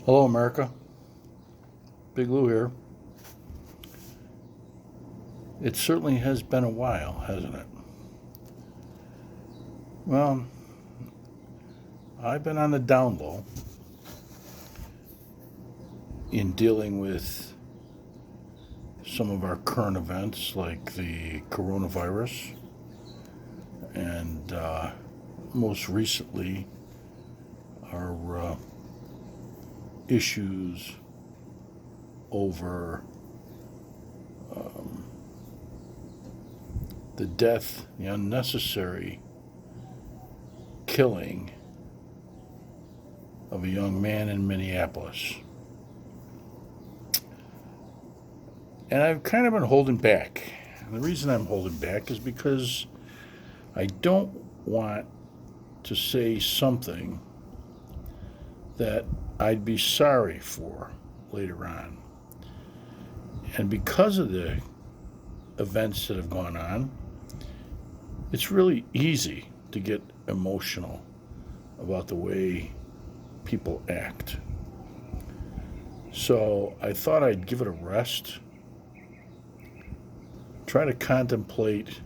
Hello, America. Big Lou here. It certainly has been a while, hasn't it? Well, I've been on the down low in dealing with some of our current events like the coronavirus and most recently our issues over the death, the unnecessary killing of a young man in Minneapolis. And I've kind of been holding back. And the reason I'm holding back is because I don't want to say something that I'd be sorry for later on. And because of the events that have gone on, it's really easy to get emotional about the way people act. So I thought I'd give it a rest, try to contemplate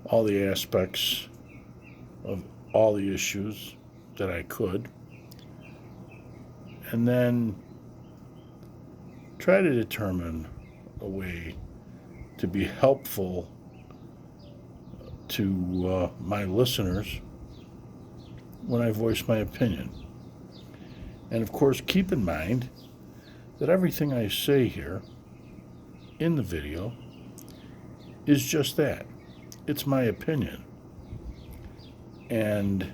all the aspects of all the issues that I could, and then try to determine a way to be helpful to my listeners when I voice my opinion. And of course, keep in mind that everything I say here in the video is just that. It's my opinion. And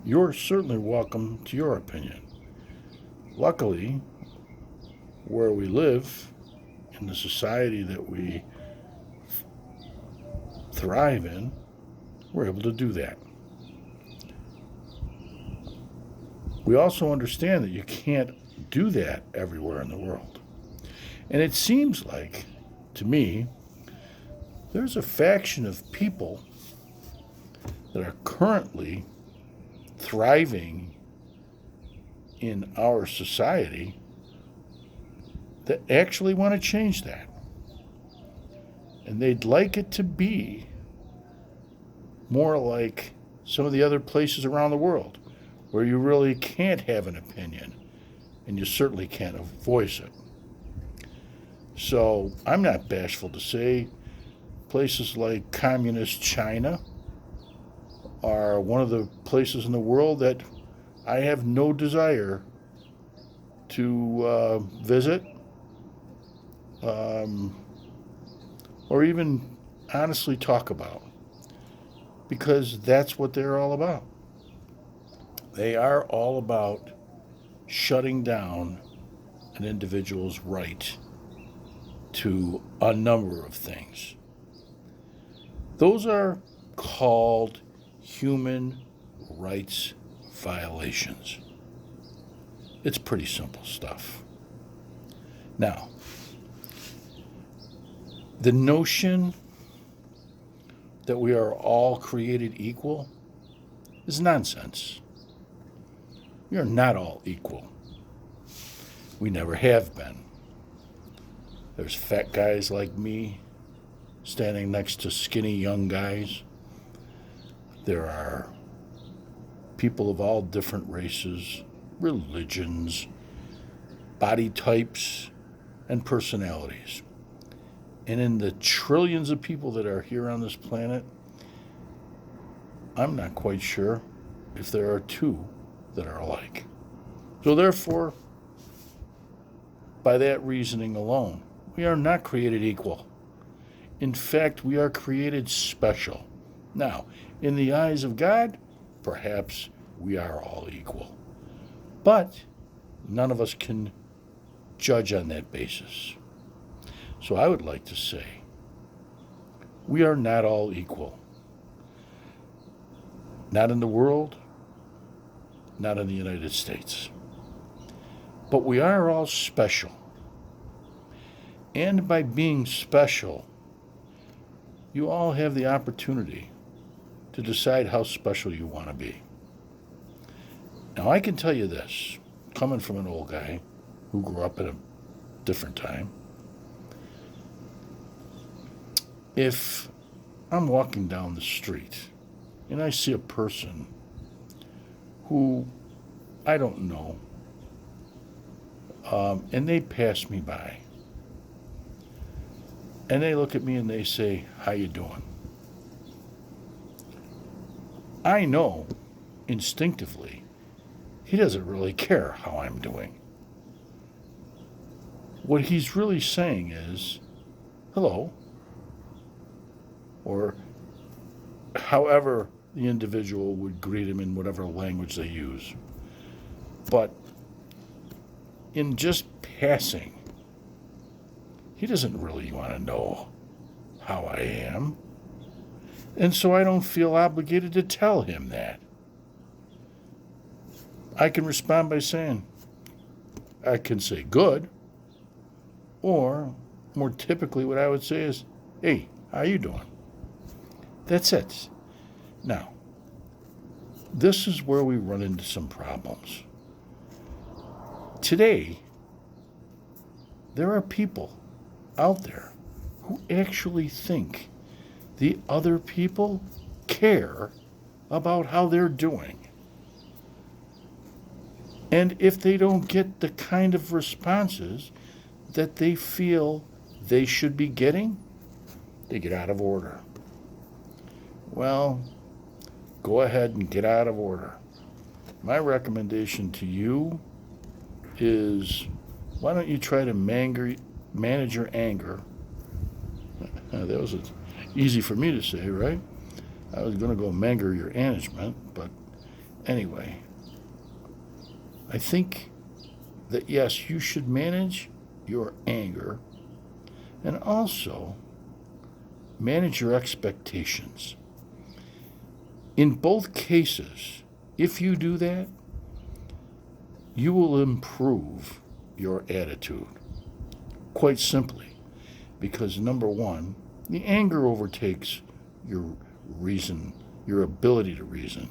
you're certainly welcome to your opinion. Luckily, where we live, in the society that we thrive in, we're able to do that. We also understand that you can't do that everywhere in the world. And it seems like, to me, there's a faction of people that are currently thriving in our society that actually want to change that. And they'd like it to be more like some of the other places around the world where you really can't have an opinion and you certainly can't voice it. So I'm not bashful to say places like communist China are one of the places in the world that I have no desire to visit or even honestly talk about, because that's what they're all about. They are all about shutting down an individual's right to a number of things. Those are called human rights violations. It's pretty simple stuff. Now, the notion that we are all created equal is nonsense. We are not all equal. We never have been. There's fat guys like me standing next to skinny young guys. There are people of all different races, religions, body types, and personalities. And in the trillions of people that are here on this planet, I'm not quite sure if there are two that are alike. So therefore, by that reasoning alone, we are not created equal. In fact, we are created special. Now, in the eyes of God, perhaps we are all equal. But none of us can judge on that basis. So I would like to say, we are not all equal. Not in the world, not in the United States. But we are all special. And by being special, you all have the opportunity to decide how special you want to be. Now, I can tell you this, coming from an old guy who grew up in a different time, if I'm walking down the street and I see a person who I don't know, and they pass me by, and they look at me and they say, "How you doing?" I know instinctively he doesn't really care how I'm doing. What he's really saying is, "Hello," or however the individual would greet him in whatever language they use. But in just passing, he doesn't really want to know how I am. And so I don't feel obligated to tell him that. I can respond by saying, I can say good, or more typically what I would say is, "Hey, how you doing?" That's it. Now, this is where we run into some problems. Today, there are people out there who actually think the other people care about how they're doing. And if they don't get the kind of responses that they feel they should be getting, they get out of order. Well, go ahead and get out of order. My recommendation to you is, why don't you try to manage your anger? That was easy for me to say, right? I was going to go manger your management, but anyway, I think that yes, you should manage your anger and also manage your expectations. In both cases, if you do that, you will improve your attitude. Quite simply, because number one, the anger overtakes your reason, your ability to reason,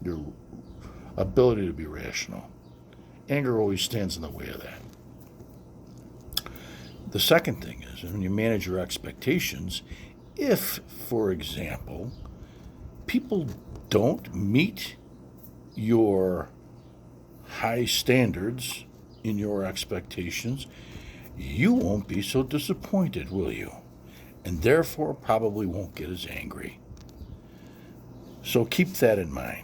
your ability to be rational. Anger always stands in the way of that. The second thing is, when you manage your expectations, if, for example, people don't meet your high standards in your expectations, you won't be so disappointed, will you? And therefore probably won't get as angry. So keep that in mind.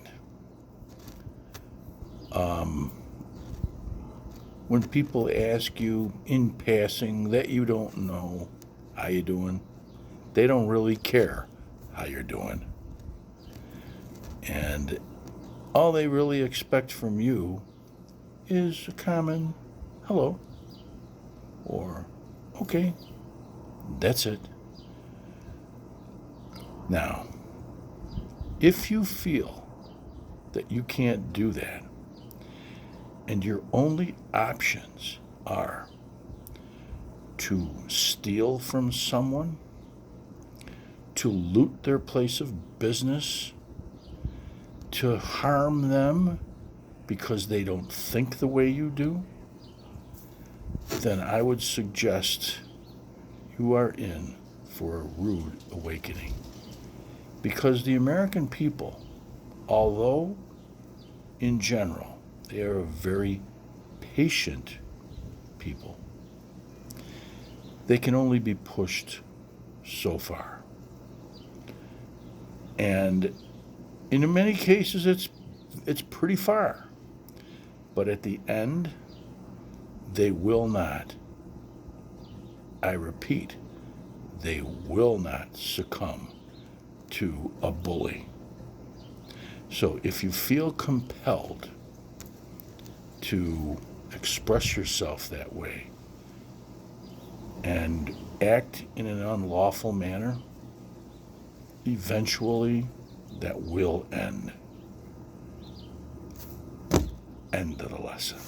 When people ask you in passing that you don't know how you doing, they don't really care how you're doing. And all they really expect from you is a common hello, or okay, that's it. Now, if you feel that you can't do that, and your only options are to steal from someone, to loot their place of business, to harm them because they don't think the way you do, then I would suggest you are in for a rude awakening. Because the American people, although in general they are a very patient people, they can only be pushed so far. And in many cases it's pretty far. But at the end, they will not, I repeat, they will not succumb to a bully. So if you feel compelled to express yourself that way and act in an unlawful manner, eventually that will end. End of the lesson.